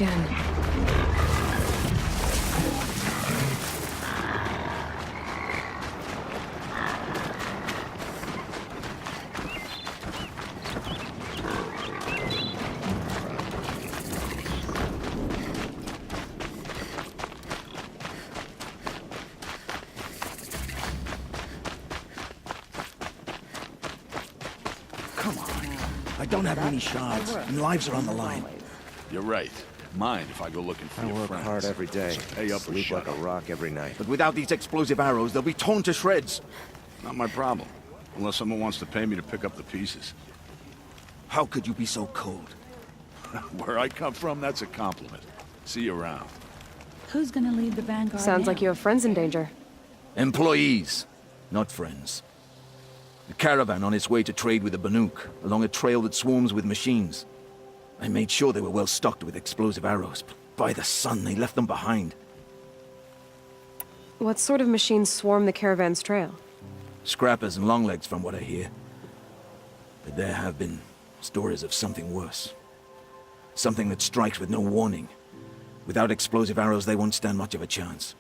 again. Come on. I don't have many shards, and lives are on the line. You're right. Mind if I go looking for I your work friends? hard every day. So pay up or Sleep shut like up. a rock every night. But without these explosive arrows, they'll be torn to shreds. Not my problem. Unless someone wants to pay me to pick up the pieces. How could you be so cold? Where I come from, that's a compliment. See you around. Who's gonna lead the vanguard Sounds now? like you have friends in danger. Employees, not friends. The caravan on its way to trade with the Banuk, along a trail that swarms with machines. I made sure they were well stocked with explosive arrows, but by the sun, they left them behind. What sort of machines swarm the caravan's trail? Scrappers and longlegs, from what I hear. But there have been stories of something worse. Something that strikes with no warning. Without explosive arrows, they won't stand much of a chance.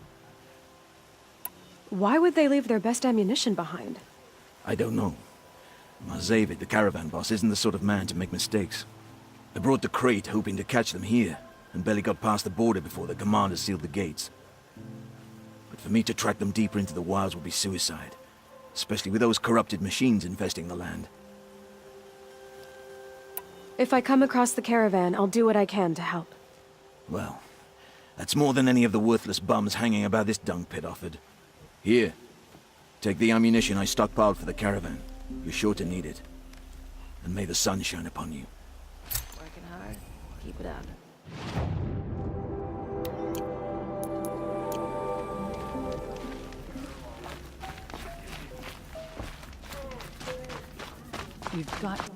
Why would they leave their best ammunition behind? I don't know. Marzavid, the caravan boss, isn't the sort of man to make mistakes. I brought the crate hoping to catch them here, and barely got past the border before the commander sealed the gates. But for me to track them deeper into the wilds would be suicide, especially with those corrupted machines infesting the land. If I come across the caravan, I'll do what I can to help. Well, that's more than any of the worthless bums hanging about this dung pit offered. Here, take the ammunition I stockpiled for the caravan. You're sure to need it. And may the sun shine upon you. Working hard. Keep it up. You've got...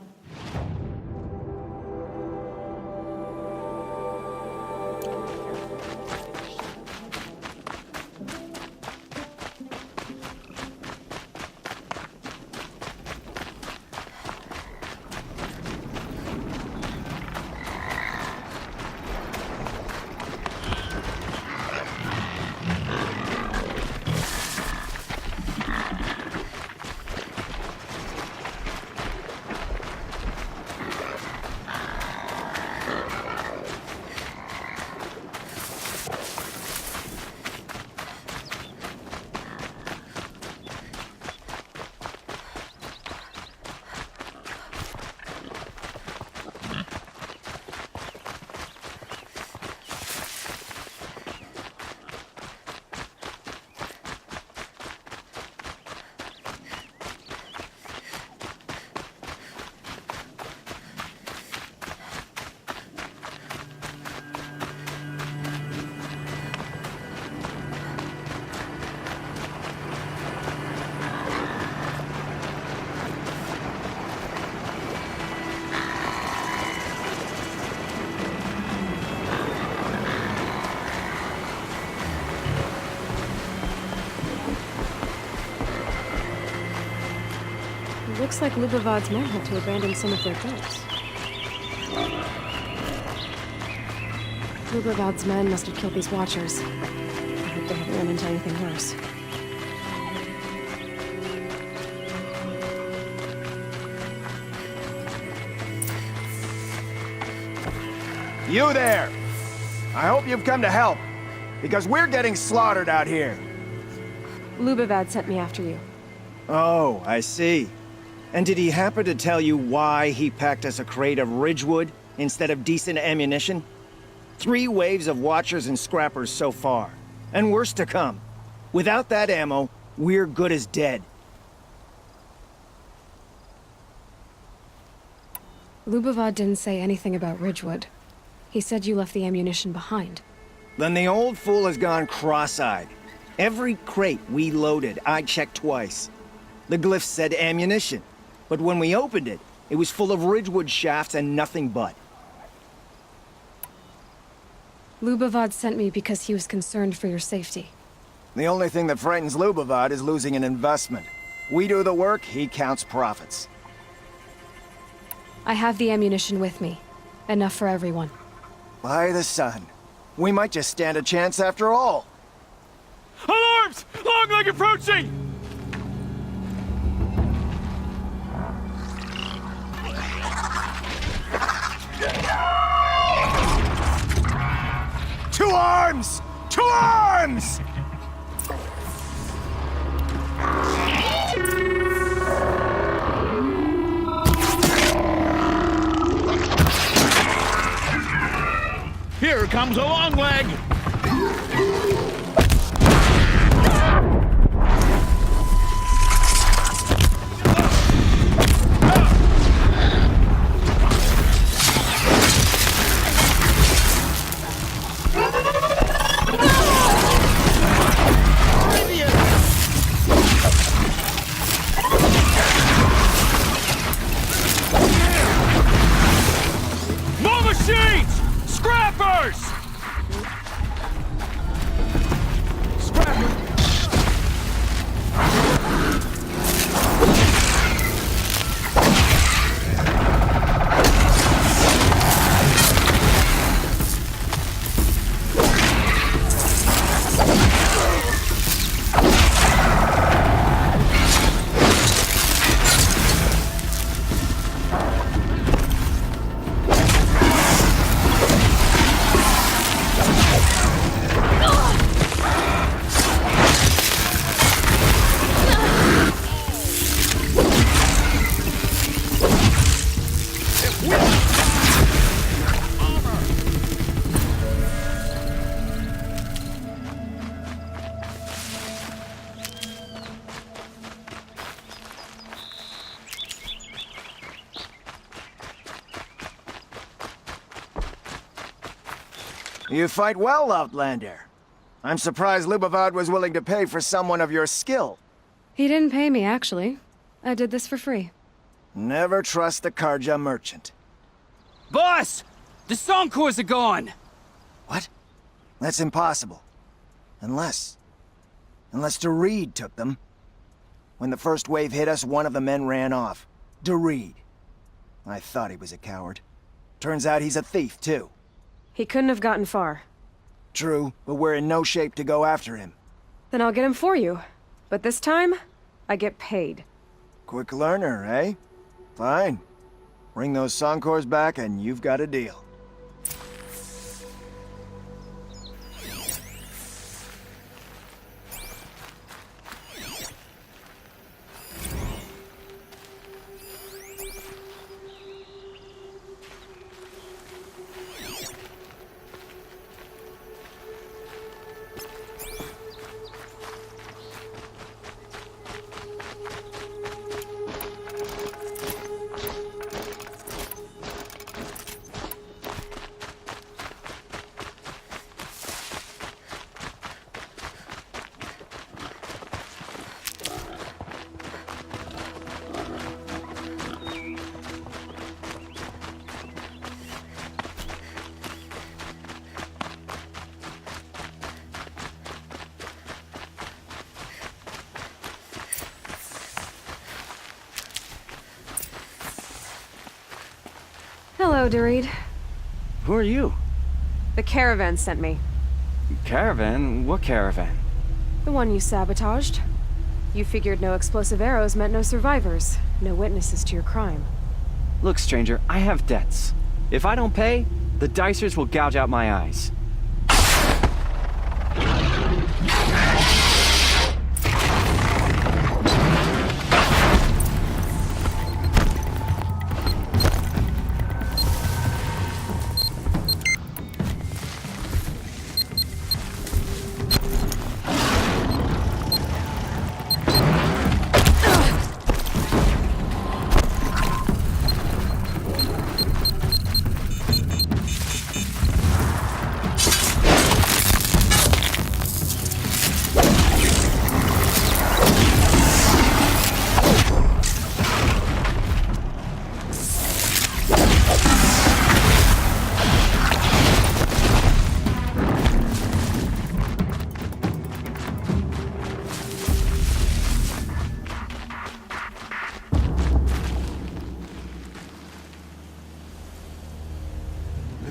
Looks like Lubavad's men had to abandon some of their goods. Lubavad's men must have killed these Watchers. I hope they haven't run into anything worse. You there! I hope you've come to help, because we're getting slaughtered out here. Lubavad sent me after you. Oh, I see. And did he happen to tell you why he packed us a crate of Ridgewood instead of decent ammunition? 3 waves of Watchers and Scrappers so far, and worse to come. Without that ammo, we're good as dead. Lubavad didn't say anything about Ridgewood. He said you left the ammunition behind. Then the old fool has gone cross-eyed. Every crate we loaded, I checked twice. The glyph said ammunition, but when we opened it, it was full of Ridgewood shafts and nothing but. Lubavad sent me because he was concerned for your safety. The only thing that frightens Lubavad is losing an investment. We do the work, he counts profits. I have the ammunition with me. Enough for everyone. By the sun. We might just stand a chance after all. Alarms! Longleg approaching! To arms! To arms! Here comes a Longleg! More machines! Scrappers! You fight well, Outlander. I'm surprised Lubavad was willing to pay for someone of your skill. He didn't pay me, actually. I did this for free. Never trust the Karja merchant. Boss! The Songcores are gone! What? That's impossible. Unless Doreed took them. When the first wave hit us, one of the men ran off. Doreed. I thought he was a coward. Turns out he's a thief, too. He couldn't have gotten far. True, but we're in no shape to go after him. Then I'll get him for you. But this time, I get paid. Quick learner, eh? Fine. Bring those Songcores back and you've got a deal. Hello, Doreed. Who are you? The caravan sent me. Caravan? What caravan? The one you sabotaged. You figured no explosive arrows meant no survivors, no witnesses to your crime. Look, stranger, I have debts. If I don't pay, the Dicers will gouge out my eyes.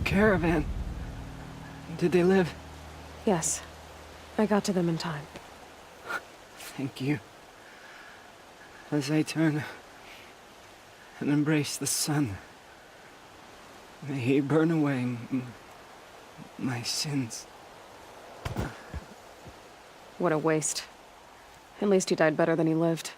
Caravan. Did they live? Yes. I got to them in time. Thank you. As I turn and embrace the sun, may he burn away my sins. What a waste. At least he died better than he lived.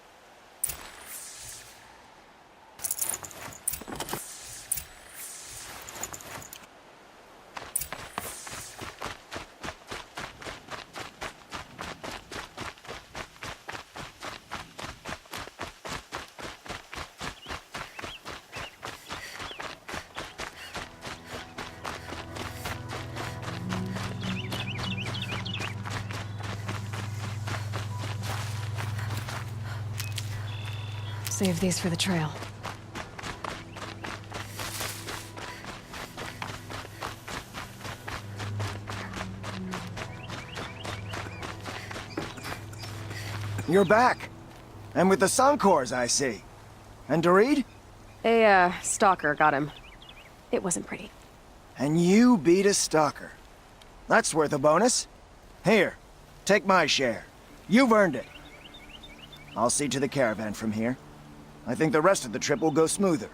Save these for the trail. You're back. And with the Suncors, I see. And Dorid? A, stalker got him. It wasn't pretty. And you beat a stalker. That's worth a bonus. Here, take my share. You've earned it. I'll see to the caravan from here. I think the rest of the trip will go smoother.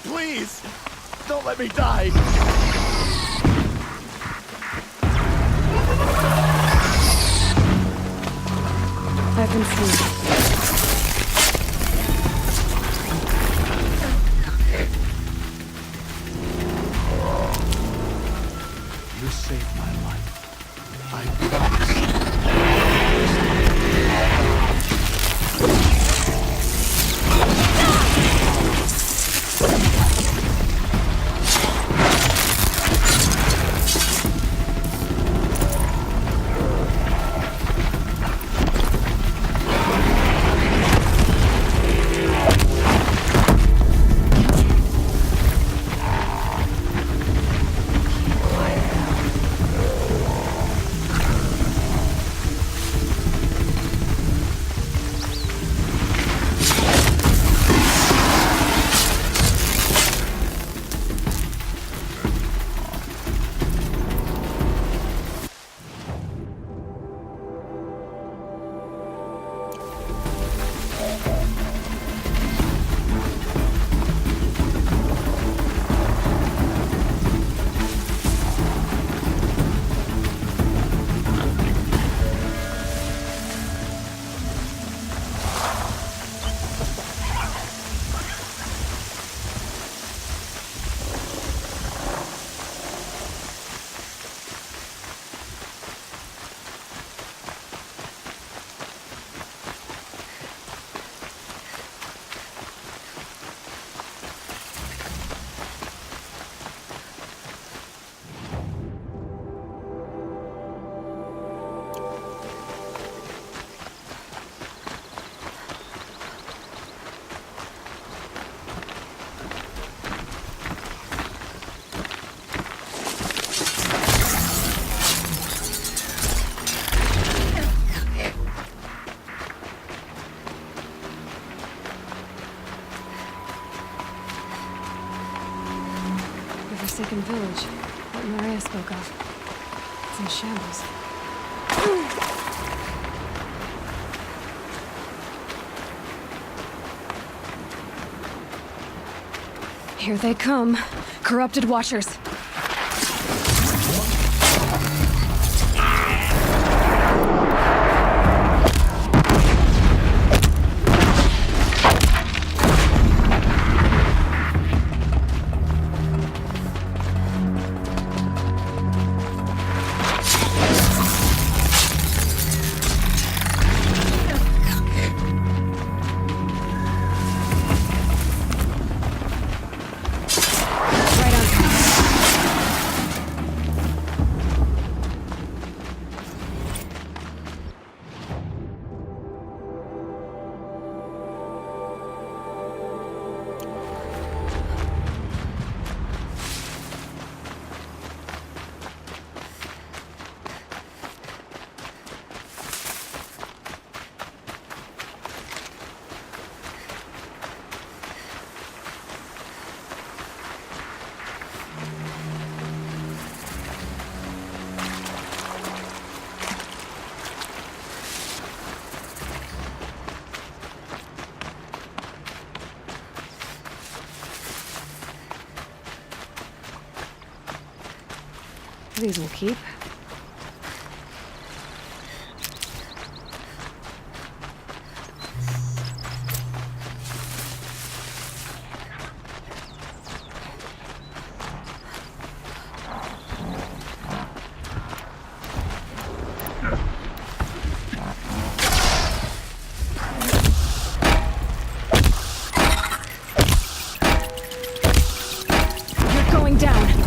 Please! Don't let me die! I've been fooled. You saved my life. I promise. Forsaken village that Maria spoke of. It's in shambles. Here they come. Corrupted Watchers. These will keep. You're going down.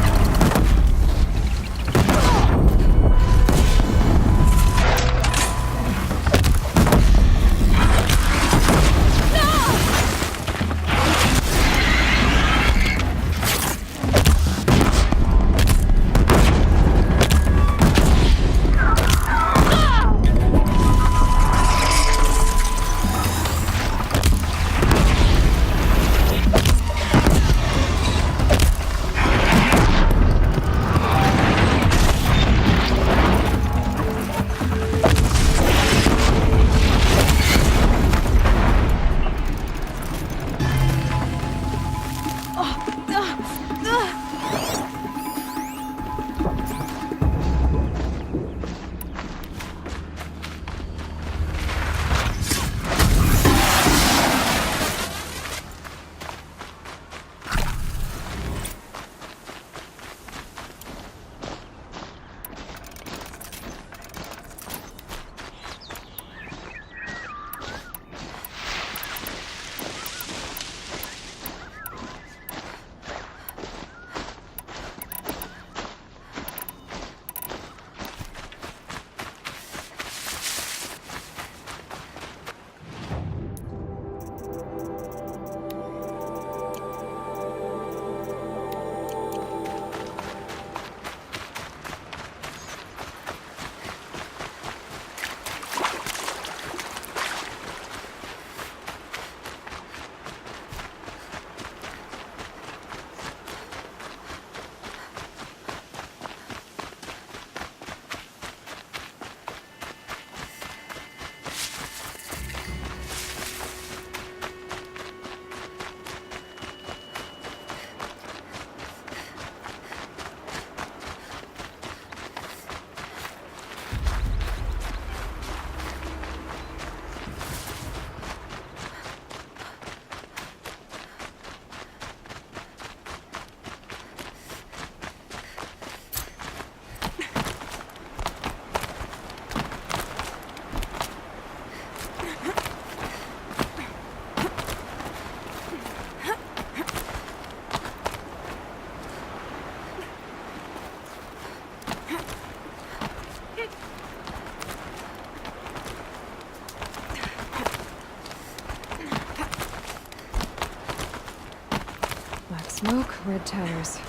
Smoke, red tires.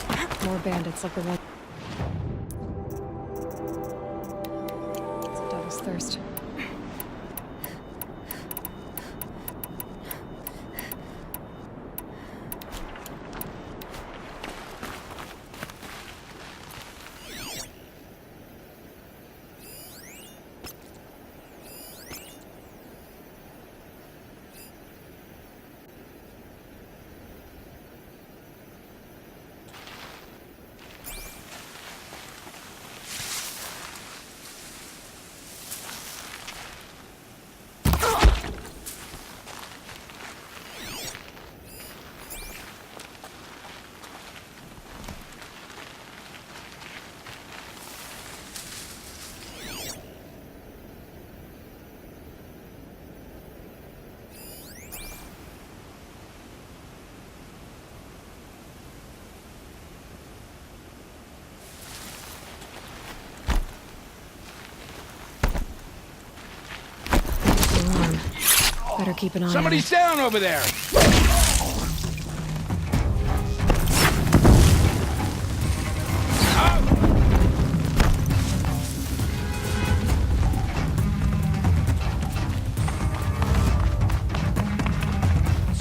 More bandits like the one. It's a devil's thirst. Better keep an eye on Somebody's it. down over there!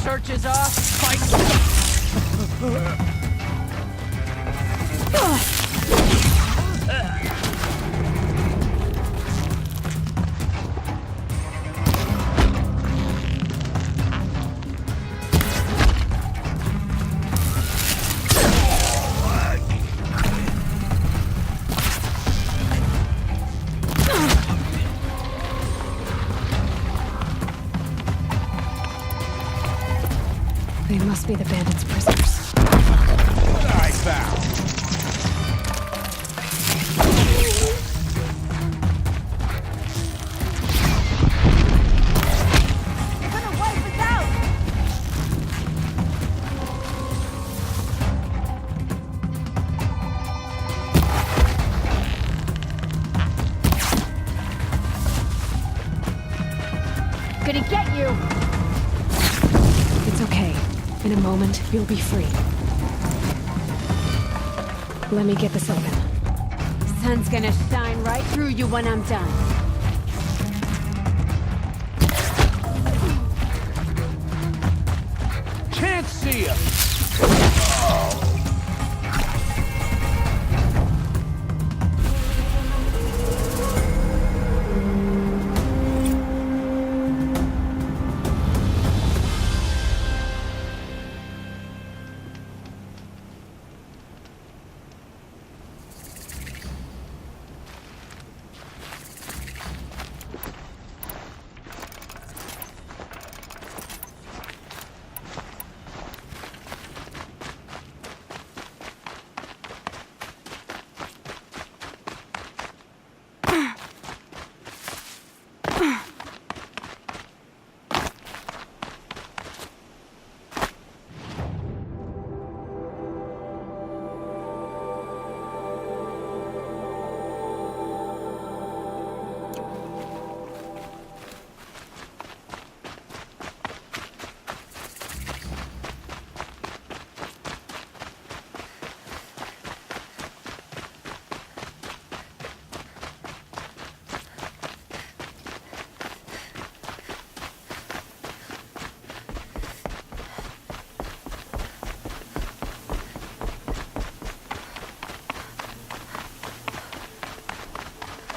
Search is off. Fight. They must be the bandits' prisoners. What I found! Gonna wipe us out! Gonna get you! It's okay. In a moment, you'll be free. Let me get this open. Sun's gonna shine right through you when I'm done. Can't see him!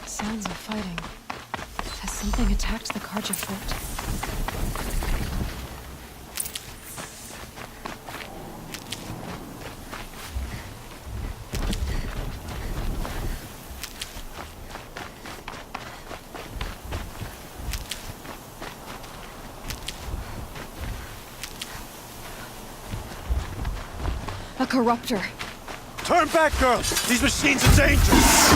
Sounds of fighting. Has something attacked the Carja fort? A corruptor. Turn back, girls! These machines are dangerous!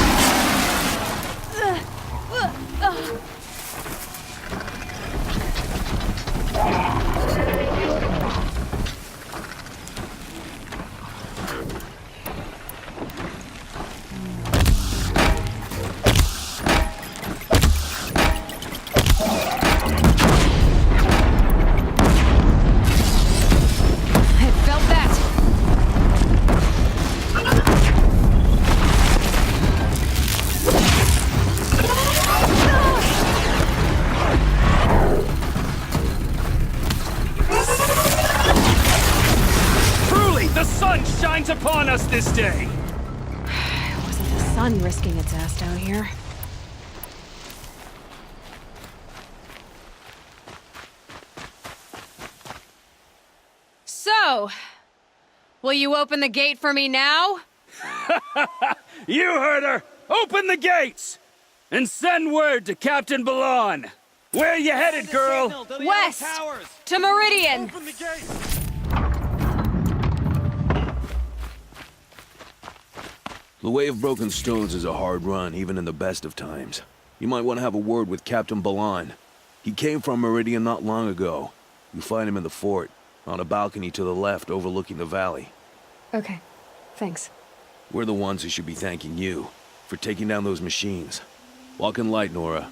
I felt that! Truly, the sun shines upon us this day! It wasn't the sun risking its ass down here. So, will you open the gate for me now? You heard her! Open the gates! And send word to Captain Balan! Where you headed, girl? West! To Meridian! Open the gate! The Way of Broken Stones is a hard run, even in the best of times. You might want to have a word with Captain Balan. He came from Meridian not long ago. You find him in the fort, on a balcony to the left overlooking the valley. Okay, thanks. We're the ones who should be thanking you for taking down those machines. Walk in light, Nora.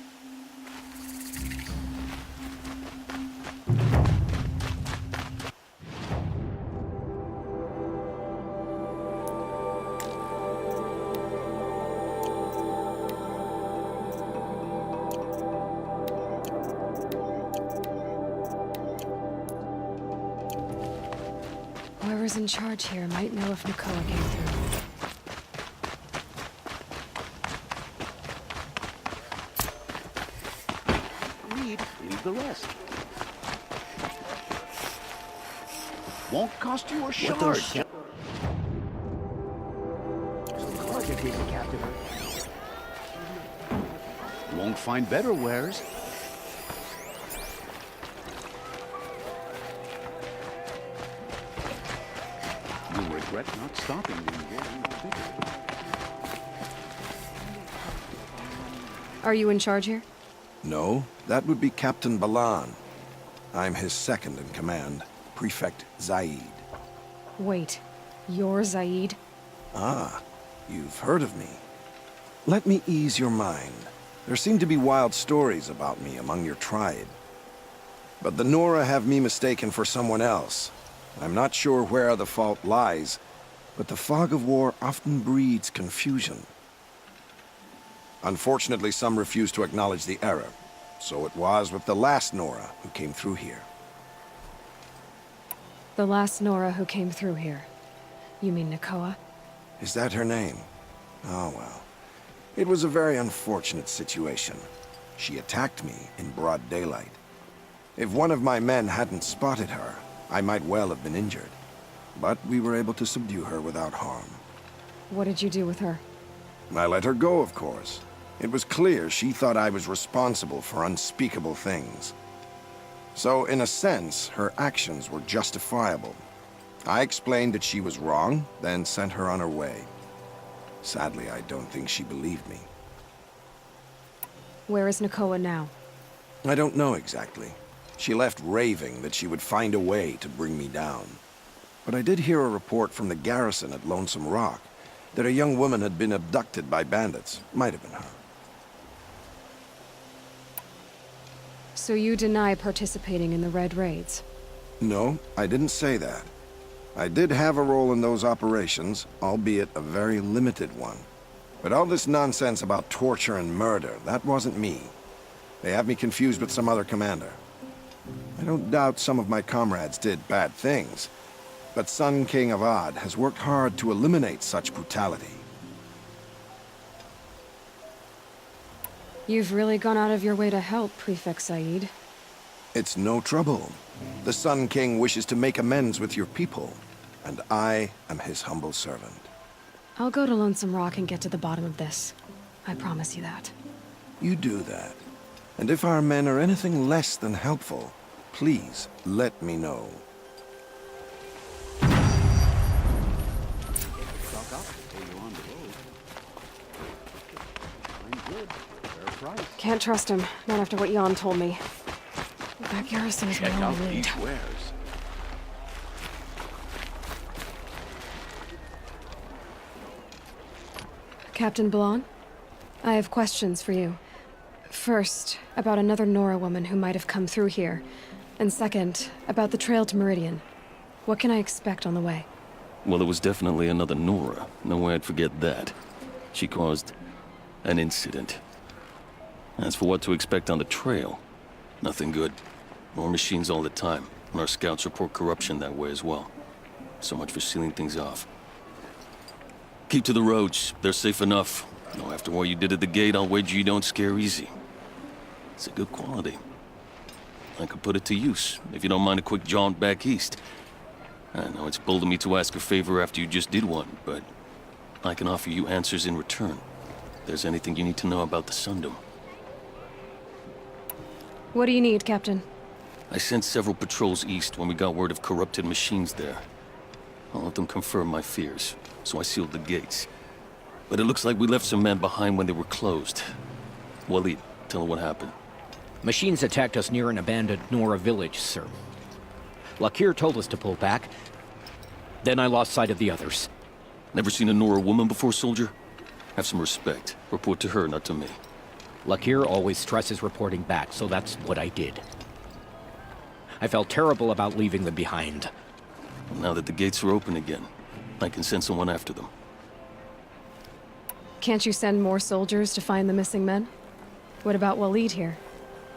Whoever's in charge here might know if Nakoa came through. Leave the rest. Won't cost you a shard. Won't find better wares. You'll regret not stopping when you're getting bigger. Are you in charge here? No, that would be Captain Balan. I'm his second in command, Prefect Zaid. Wait, you're Zaid? Ah, you've heard of me. Let me ease your mind. There seem to be wild stories about me among your tribe. But the Nora have me mistaken for someone else. I'm not sure where the fault lies, but the fog of war often breeds confusion. Unfortunately, some refuse to acknowledge the error. So it was with the last Nora who came through here. The last Nora who came through here. You mean Nakoa? Is that her name? Oh, well. It was a very unfortunate situation. She attacked me in broad daylight. If one of my men hadn't spotted her, I might well have been injured. But we were able to subdue her without harm. What did you do with her? I let her go, of course. It was clear she thought I was responsible for unspeakable things. So, in a sense, her actions were justifiable. I explained that she was wrong, then sent her on her way. Sadly, I don't think she believed me. Where is Nakoa now? I don't know exactly. She left raving that she would find a way to bring me down. But I did hear a report from the garrison at Lonesome Rock that a young woman had been abducted by bandits. Might have been her. So you deny participating in the Red Raids? No, I didn't say that. I did have a role in those operations, albeit a very limited one. But all this nonsense about torture and murder, that wasn't me. They have me confused with some other commander. I don't doubt some of my comrades did bad things, but Sun King Avad has worked hard to eliminate such brutality. You've really gone out of your way to help, Prefect Zaid. It's no trouble. The Sun King wishes to make amends with your people, and I am his humble servant. I'll go to Lonesome Rock and get to the bottom of this. I promise you that. You do that. And if our men are anything less than helpful, please let me know. Can't trust him, not after what Jan told me. That garrison is my only lead. Captain Balan? I have questions for you. First, about another Nora woman who might have come through here. And second, about the trail to Meridian. What can I expect on the way? Well, it was definitely another Nora. No way I'd forget that. She caused an incident. As for what to expect on the trail, nothing good. More machines all the time, and our scouts report corruption that way as well. So much for sealing things off. Keep to the roads, they're safe enough. Though after what you did at the gate, I'll wager you don't scare easy. It's a good quality. I could put it to use, if you don't mind a quick jaunt back east. I know it's bold of me to ask a favor after you just did one, but I can offer you answers in return. If there's anything you need to know about the Sundom. What do you need, Captain? I sent several patrols east when we got word of corrupted machines there. I'll let them confirm my fears, so I sealed the gates. But it looks like we left some men behind when they were closed. Waleed, tell them what happened. Machines attacked us near an abandoned Nora village, sir. Lakir told us to pull back. Then I lost sight of the others. Never seen a Nora woman before, soldier? Have some respect. Report to her, not to me. Lakir always stresses reporting back, so that's what I did. I felt terrible about leaving them behind. Now that the gates are open again, I can send someone after them. Can't you send more soldiers to find the missing men? What about Waleed here?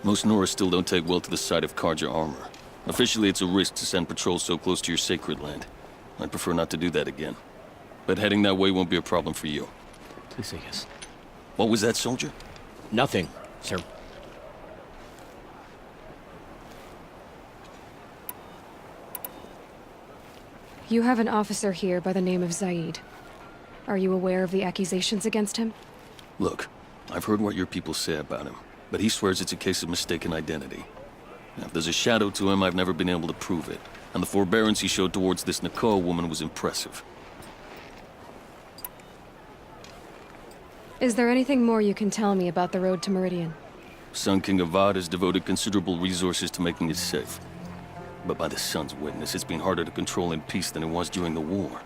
Most Nora still don't take well to the sight of Carja armor. Officially, it's a risk to send patrols so close to your sacred land. I'd prefer not to do that again. But heading that way won't be a problem for you. Theseus. What was that, soldier? Nothing, sir. You have an officer here by the name of Zaid. Are you aware of the accusations against him? Look, I've heard what your people say about him, but he swears it's a case of mistaken identity. Now, if there's a shadow to him, I've never been able to prove it, and the forbearance he showed towards this Nakoa woman was impressive. Is there anything more you can tell me about the road to Meridian? Sun King Avad has devoted considerable resources to making it safe. But by the Sun's witness, it's been harder to control in peace than it was during the war.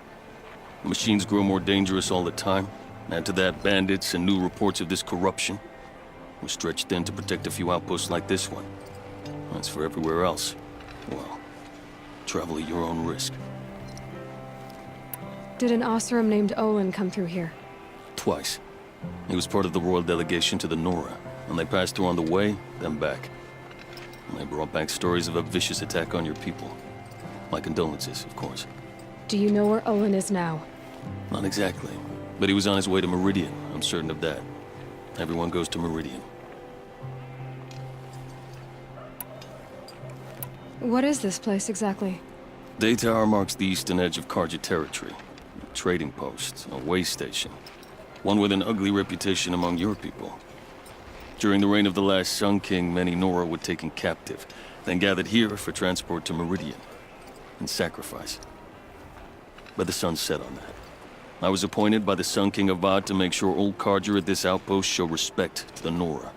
The machines grow more dangerous all the time. Add to that bandits and new reports of this corruption. We're stretched thin to protect a few outposts like this one. As for everywhere else, well, travel at your own risk. Did an Oseram named Olin come through here? Twice. He was part of the royal delegation to the Nora, and they passed through on the way, then back. And they brought back stories of a vicious attack on your people. My condolences, of course. Do you know where Olin is now? Not exactly, but he was on his way to Meridian, I'm certain of that. Everyone goes to Meridian. What is this place exactly? Daytower marks the eastern edge of Karja territory. A trading post, a way station. One with an ugly reputation among your people. During the reign of the last Sun King, many Nora were taken captive, then gathered here for transport to Meridian, and sacrifice. But the sun set on that. I was appointed by the Sun King Avad to make sure old Karja at this outpost show respect to the Nora.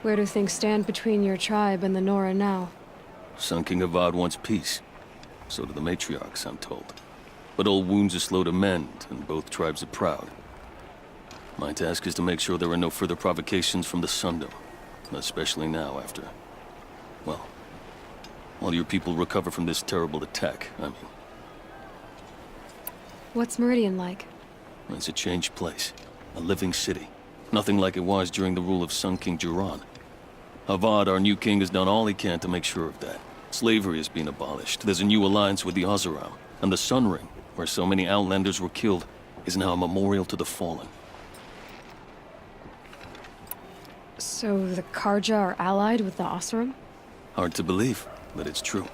Where do things stand between your tribe and the Nora now? Sun King Avad wants peace. So do the matriarchs, I'm told. But old wounds are slow to mend, and both tribes are proud. My task is to make sure there are no further provocations from the Sundom, especially now after, well, while your people recover from this terrible attack, I mean. What's Meridian like? It's a changed place, a living city. Nothing like it was during the rule of Sun King Jiran. Avad, our new king, has done all he can to make sure of that. Slavery has been abolished. There's a new alliance with the Oseram, and the Sun Ring, where so many Outlanders were killed, is now a memorial to the fallen. So the Karja are allied with the Oseram? Hard to believe, but it's true.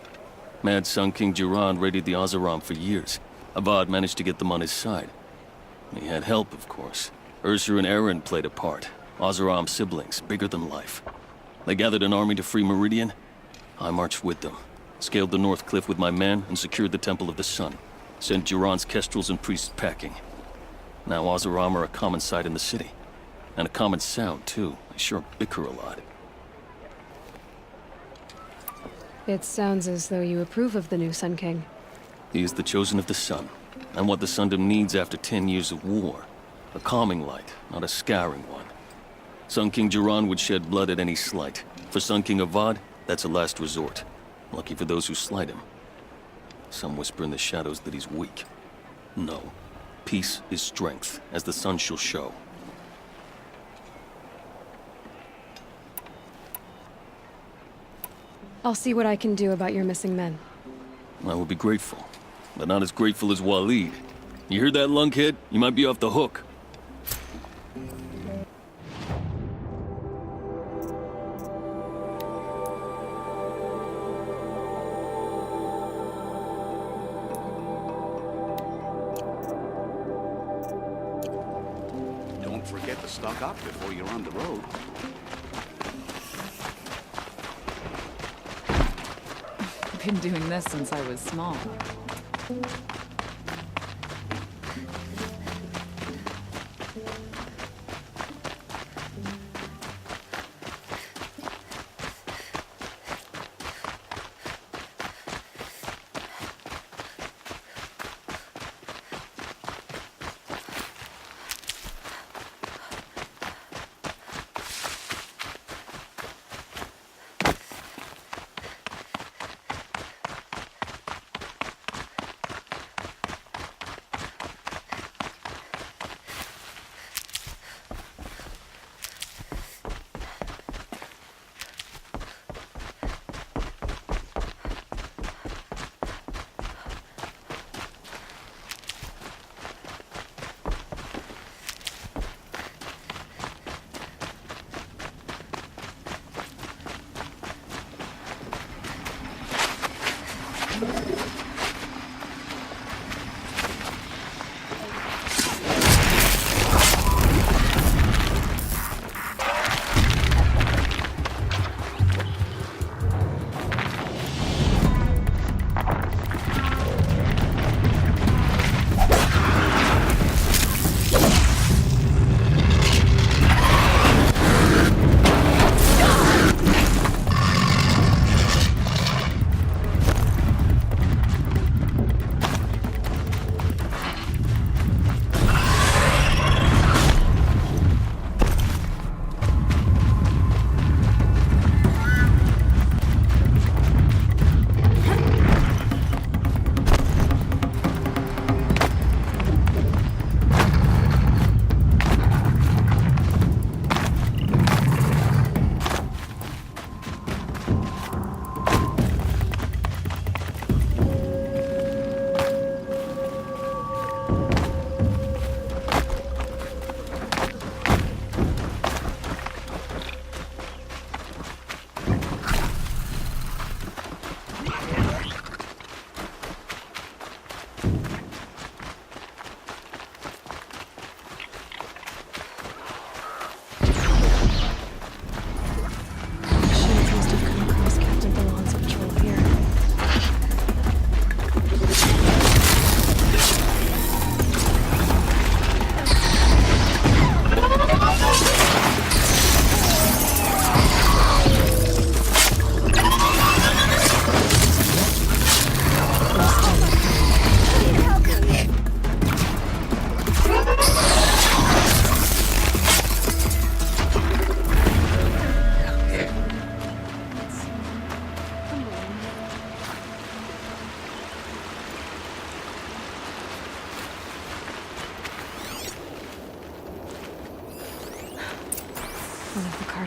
Mad Sun King Jiran raided the Oseram for years. Avad managed to get them on his side. He had help, of course. Ursur and Eren played a part. Oseram siblings, bigger than life. They gathered an army to free Meridian. I marched with them, scaled the North Cliff with my men, and secured the Temple of the Sun. Sent Jiran's kestrels and priests packing. Now Oseram are a common sight in the city. And a common sound, too. They sure bicker a lot. It sounds as though you approve of the new Sun King. He is the chosen of the Sun, and what the Sundom needs after 10 years of war. A calming light, not a scouring one. Sun King Jiran would shed blood at any slight. For Sun King Avad, that's a last resort. Lucky for those who slight him. Some whisper in the shadows that he's weak. No. Peace is strength, as the sun shall show. I'll see what I can do about your missing men. I will be grateful, but not as grateful as Waleed. You heard that, lunkhead? You might be off the hook. Don't forget to stock up before you're on the road. Been doing this since I was small.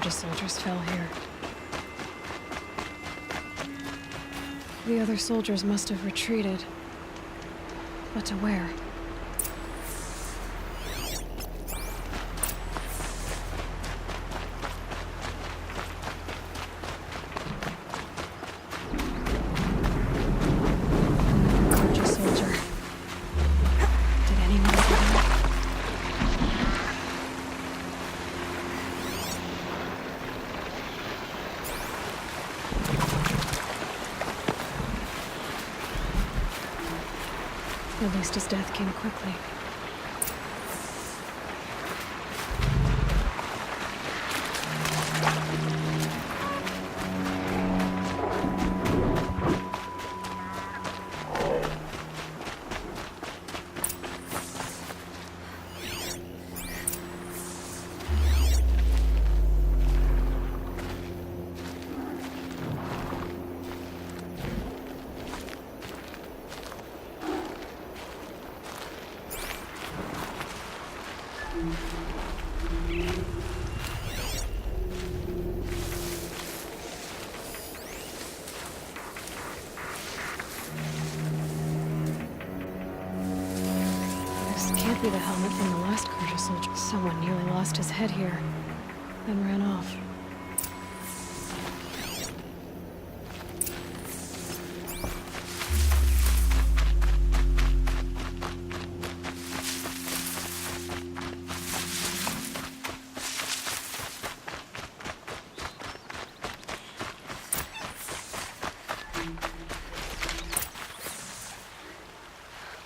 Carja soldiers fell here. The other soldiers must have retreated. But to where? Another Carja soldier. Did anyone see them? At least his death came quickly. This can't be the helmet from the last Carja soldier. Someone nearly lost his head here, then ran off.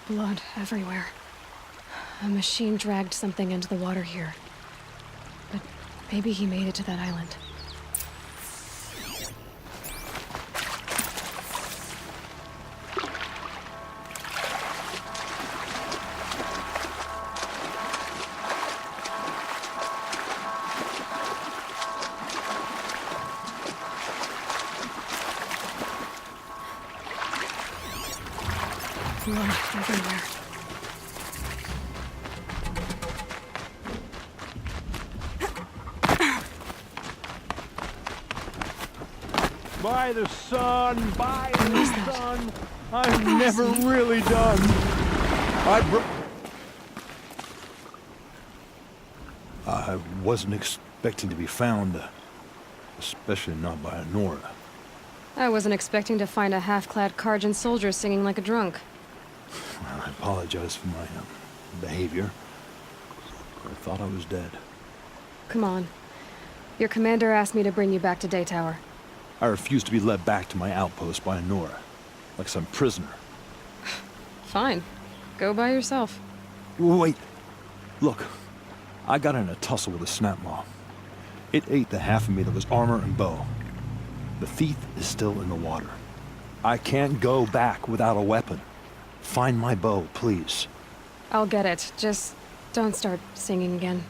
Blood everywhere. A machine dragged something into the water here. But maybe he made it to that island. Blood everywhere. By the sun, by the sun, I'm never really done. I wasn't expecting to be found, especially not by a Nora. I wasn't expecting to find a half-clad Carjan soldier singing like a drunk. I apologize for my behavior. I thought I was dead. Come on. Your commander asked me to bring you back to Daytower. I refused to be led back to my outpost by a Nora, like some prisoner. Fine. Go by yourself. Wait. Look, I got in a tussle with a snapmaw. It ate the half of me that was armor and bow. The thief is still in the water. I can't go back without a weapon. Find my bow, please. I'll get it. Just don't start singing again.